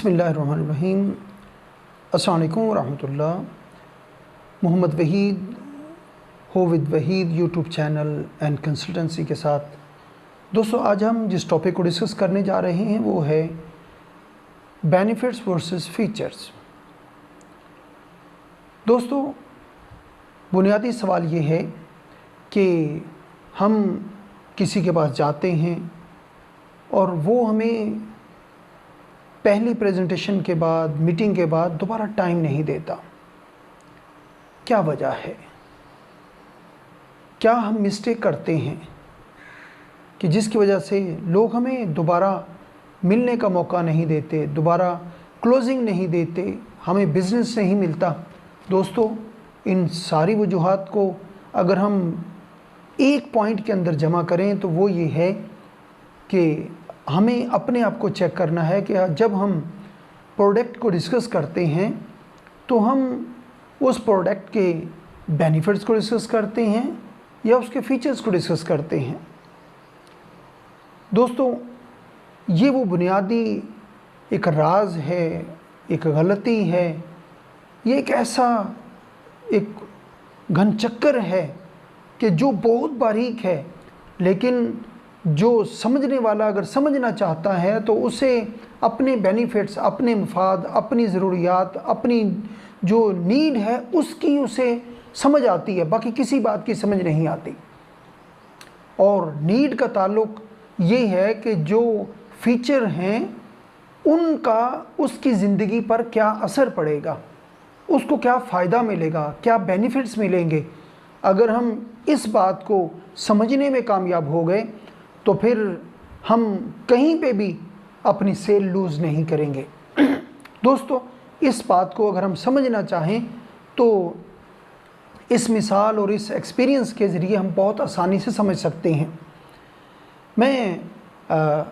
बिस्मिल्लाहिर्रहमानिर्रहीम। अस्सलाम वालेकुम वरहमतुल्लाह। मोहम्मद वहीद हो with Waheed YouTube channel and consultancy के साथ दोस्तों, आज हम जिस टॉपिक को डिस्कस करने जा रहे हैं वो है बेनिफिट्स वर्सेस फीचर्स। दोस्तों, बुनियादी सवाल ये है कि हम किसी के पास जाते हैं और वो हमें पहली प्रेजेंटेशन के बाद, मीटिंग के बाद दोबारा टाइम नहीं देता। क्या वजह है? क्या हम मिस्टेक करते हैं कि जिसकी वजह से लोग हमें दोबारा मिलने का मौका नहीं देते, दोबारा क्लोजिंग नहीं देते, हमें बिज़नेस नहीं मिलता? दोस्तों, इन सारी वजूहात को अगर हम एक पॉइंट के अंदर जमा करें तो वो ये है कि हमें अपने आप को चेक करना है कि जब हम प्रोडक्ट को डिस्कस करते हैं तो हम उस प्रोडक्ट के बेनिफिट्स को डिस्कस करते हैं या उसके फीचर्स को डिस्कस करते हैं। दोस्तों, ये वो बुनियादी एक राज है, एक गलती है, ये एक ऐसा एक घन चक्कर है कि जो बहुत बारीक है, लेकिन जो समझने वाला अगर समझना चाहता है तो उसे अपने बेनिफिट्स, अपने मफाद, अपनी ज़रूरियात, अपनी जो नीड है उसकी उसे समझ आती है, बाकी किसी बात की समझ नहीं आती। और नीड का ताल्लुक ये है कि जो फीचर हैं उनका उसकी ज़िंदगी पर क्या असर पड़ेगा, उसको क्या फ़ायदा मिलेगा, क्या बेनिफिट्स मिलेंगे। अगर हम इस बात को समझने में कामयाब हो गए तो फिर हम कहीं पे भी अपनी सेल लूज़ नहीं करेंगे। दोस्तों, इस बात को अगर हम समझना चाहें तो इस मिसाल और इस एक्सपीरियंस के ज़रिए हम बहुत आसानी से समझ सकते हैं।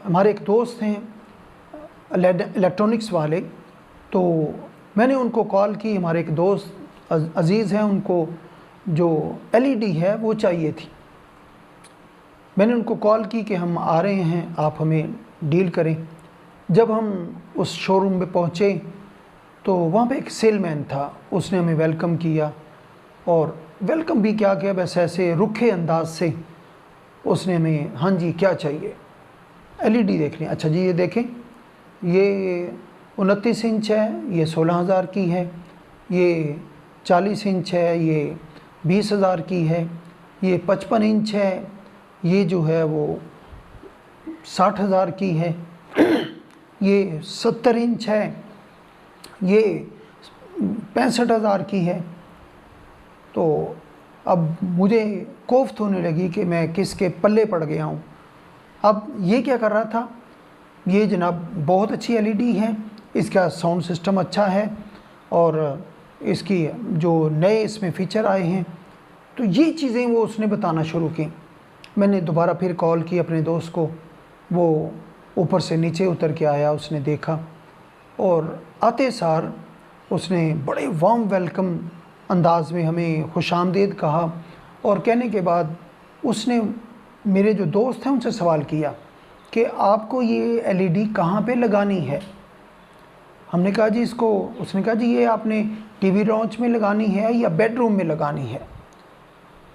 हमारे एक दोस्त हैं इलेक्ट्रॉनिक्स वाले, तो मैंने उनको कॉल की। हमारे एक दोस्त अज़ीज़ हैं, उनको जो LED है वो चाहिए थी। मैंने उनको कॉल की कि हम आ रहे हैं, आप हमें डील करें। जब हम उस शोरूम में पहुँचे तो वहाँ पे एक सेलमैन था, उसने हमें वेलकम किया। और वेलकम भी क्या किया, बस ऐसे रुखे अंदाज से उसने हमें, हाँ जी क्या चाहिए, LED देखनी। अच्छा जी, ये देखें, ये 29 इंच है, ये 16,000 की है, ये 40 इंच है, ये 20,000 की है, ये 55 इंच है, ये जो है वो 60,000 की है, ये 70 इंच है, ये 65,000 की है। तो अब मुझे कोफ्त होने लगी कि मैं किसके पल्ले पड़ गया हूँ। अब ये क्या कर रहा था, ये जनाब बहुत अच्छी LED है, इसका साउंड सिस्टम अच्छा है और इसकी जो नए इसमें फ़ीचर आए हैं, तो ये चीज़ें वो उसने बताना शुरू की। मैंने दोबारा फिर कॉल की अपने दोस्त को, वो ऊपर से नीचे उतर के आया, उसने देखा और आते सार उसने बड़े वार्म वेलकम अंदाज में हमें खुशामदीद कहा। और कहने के बाद उसने मेरे जो दोस्त हैं उनसे सवाल किया कि आपको ये LED कहाँ पे लगानी है। हमने कहा जी इसको, उसने कहा जी ये आपने TV लॉन्च में लगानी है या बेडरूम में लगानी है।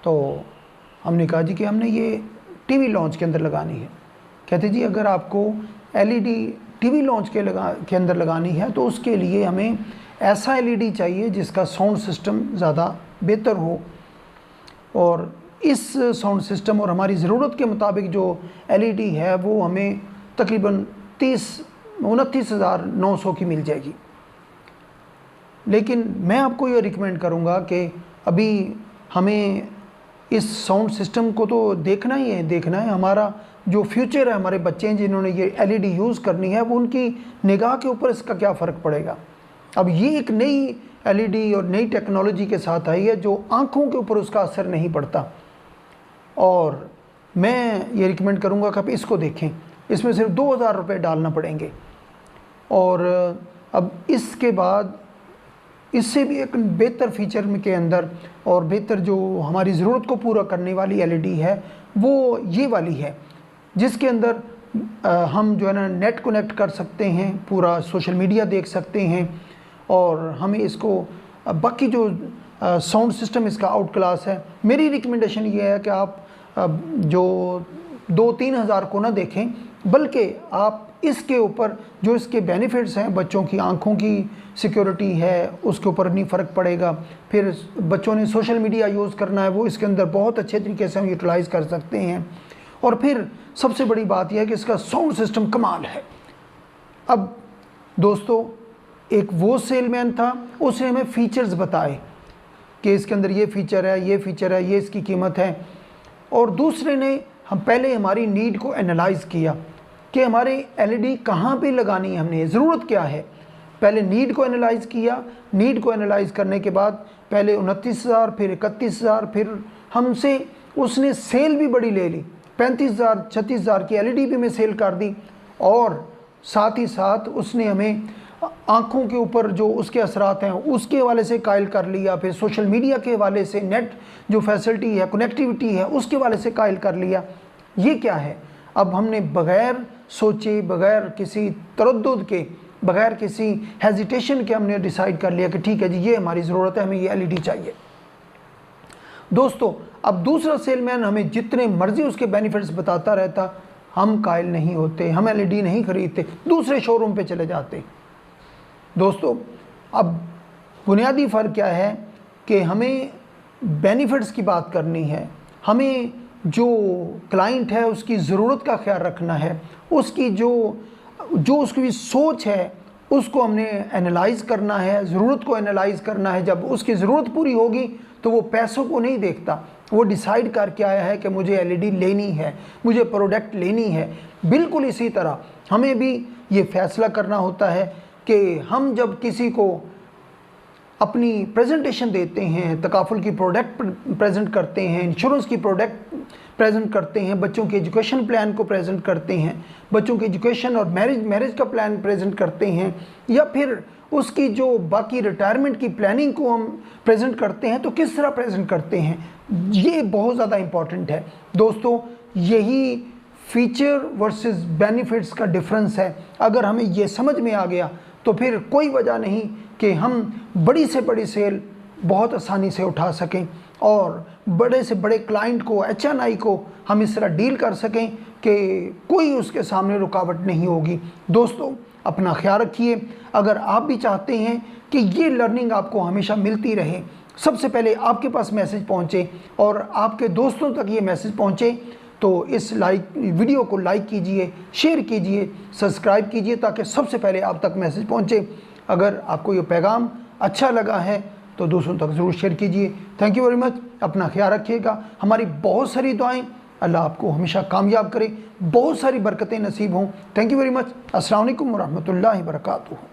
तो हमने कहा जी कि हमने ये TV लॉन्च के अंदर लगानी है। कहते जी अगर आपको LED TV लॉन्च के अंदर लगानी है तो उसके लिए हमें ऐसा LED चाहिए जिसका साउंड सिस्टम ज़्यादा बेहतर हो, और इस साउंड सिस्टम और हमारी ज़रूरत के मुताबिक जो LED है वो हमें तकरीबन 29,900 की मिल जाएगी। लेकिन मैं आपको ये रिकमेंड करूँगा कि अभी हमें इस साउंड सिस्टम को तो देखना है, हमारा जो फ्यूचर है, हमारे बच्चे हैं जिन्होंने ये LED यूज़ करनी है, वो उनकी निगाह के ऊपर इसका क्या फ़र्क पड़ेगा। अब ये एक नई LED और नई टेक्नोलॉजी के साथ आई है जो आँखों के ऊपर उसका असर नहीं पड़ता। और मैं ये रिकमेंड करूँगा कि आप इसको देखें, इसमें सिर्फ 2,000 रुपये डालना पड़ेंगे। और अब इसके बाद इससे भी एक बेहतर फीचर के अंदर और बेहतर जो हमारी ज़रूरत को पूरा करने वाली LED है वो ये वाली है, जिसके अंदर हम जो है ना नेट कनेक्ट कर सकते हैं, पूरा सोशल मीडिया देख सकते हैं, और हमें इसको बाकी जो साउंड सिस्टम इसका आउट क्लास है। मेरी रिकमेंडेशन ये है कि आप जो 2-3 हज़ार को ना देखें, बल्कि आप इसके ऊपर जो इसके बेनिफिट्स हैं, बच्चों की आंखों की सिक्योरिटी है उसके ऊपर नहीं फ़र्क पड़ेगा। फिर बच्चों ने सोशल मीडिया यूज़ करना है, वो इसके अंदर बहुत अच्छे तरीके से हम यूटिलाइज़ कर सकते हैं। और फिर सबसे बड़ी बात यह है कि इसका साउंड सिस्टम कमाल है। अब दोस्तों, एक वो सेलमैन था, उसने हमें फ़ीचर्स बताए कि इसके अंदर ये फ़ीचर है, ये फ़ीचर है, ये इसकी कीमत है। और दूसरे ने हम पहले हमारी नीड को एनालाइज़ किया कि हमारे एलईडी कहाँ पे लगानी है, हमने ज़रूरत क्या है। पहले नीड को एनालाइज़ किया, नीड को एनालाइज़ करने के बाद पहले 29,000, फिर 31,000, फिर हमसे उसने सेल भी बड़ी ले ली, 35,000 36,000 की एलईडी भी मैं सेल कर दी। और साथ ही साथ उसने हमें आँखों के ऊपर जो उसके असरात हैं उसके हवाले से कायल कर लिया, फिर सोशल मीडिया के हवाले से, नेट जो फैसिलिटी है, कनेक्टिविटी है, उसके हवाले से कायल कर लिया। ये क्या है? अब हमने बग़ैर सोचे, बग़ैर किसी तरद्दुद के, बग़ैर किसी हेजिटेशन के हमने डिसाइड कर लिया कि ठीक है जी, ये हमारी ज़रूरत है, हमें ये एलईडी चाहिए। दोस्तों, अब दूसरा सेलमैन हमें जितने मर्ज़ी उसके बेनिफिट्स बताता रहता, हम कायल नहीं होते, हम एलईडी नहीं खरीदते, दूसरे शोरूम पे चले जाते। दोस्तों, अब बुनियादी फ़र्क क्या है कि हमें बेनिफिट्स की बात करनी है, हमें जो क्लाइंट है उसकी ज़रूरत का ख्याल रखना है, उसकी जो उसकी सोच है उसको हमने एनालाइज़ करना है, ज़रूरत को एनालाइज़ करना है। जब उसकी ज़रूरत पूरी होगी तो वो पैसों को नहीं देखता, वो डिसाइड करके आया है कि मुझे एलईडी लेनी है, मुझे प्रोडक्ट लेनी है। बिल्कुल इसी तरह हमें भी ये फ़ैसला करना होता है कि हम जब किसी को अपनी प्रेजेंटेशन देते हैं, तकाफुल की प्रोडक्ट प्रेजेंट करते हैं, इंश्योरेंस की प्रोडक्ट प्रेजेंट करते हैं, बच्चों के एजुकेशन प्लान को प्रेजेंट करते हैं, बच्चों के एजुकेशन और मैरिज का प्लान प्रेजेंट करते हैं, या फिर उसकी जो बाकी रिटायरमेंट की प्लानिंग को हम प्रेजेंट करते हैं, तो किस तरह प्रेजेंट करते हैं, ये बहुत ज़्यादा इम्पॉर्टेंट है। दोस्तों, यही फीचर वर्सेस बेनिफिट्स का डिफरेंस है। अगर हमें ये समझ में आ गया तो फिर कोई वजह नहीं कि हम बड़ी से बड़ी सेल बहुत आसानी से उठा सकें और बड़े से बड़े क्लाइंट को, HNI को हम इस तरह डील कर सकें कि कोई उसके सामने रुकावट नहीं होगी। दोस्तों, अपना ख्याल रखिए। अगर आप भी चाहते हैं कि ये लर्निंग आपको हमेशा मिलती रहे, सबसे पहले आपके पास मैसेज पहुँचे और आपके दोस्तों तक ये मैसेज पहुँचे, तो इस वीडियो को लाइक कीजिए, शेयर कीजिए, सब्सक्राइब कीजिए, ताकि सबसे पहले आप तक मैसेज पहुंचे। अगर आपको ये पैगाम अच्छा लगा है तो दूसरों तक ज़रूर शेयर कीजिए। Thank you very much. अपना ख्याल रखिएगा। हमारी बहुत सारी दुआएं, अल्लाह आपको हमेशा कामयाब करे, बहुत सारी बरकतें नसीब हों। Thank you very much. अस्सलाम वालेकुम व रहमतुल्लाहि व बरकातुहू।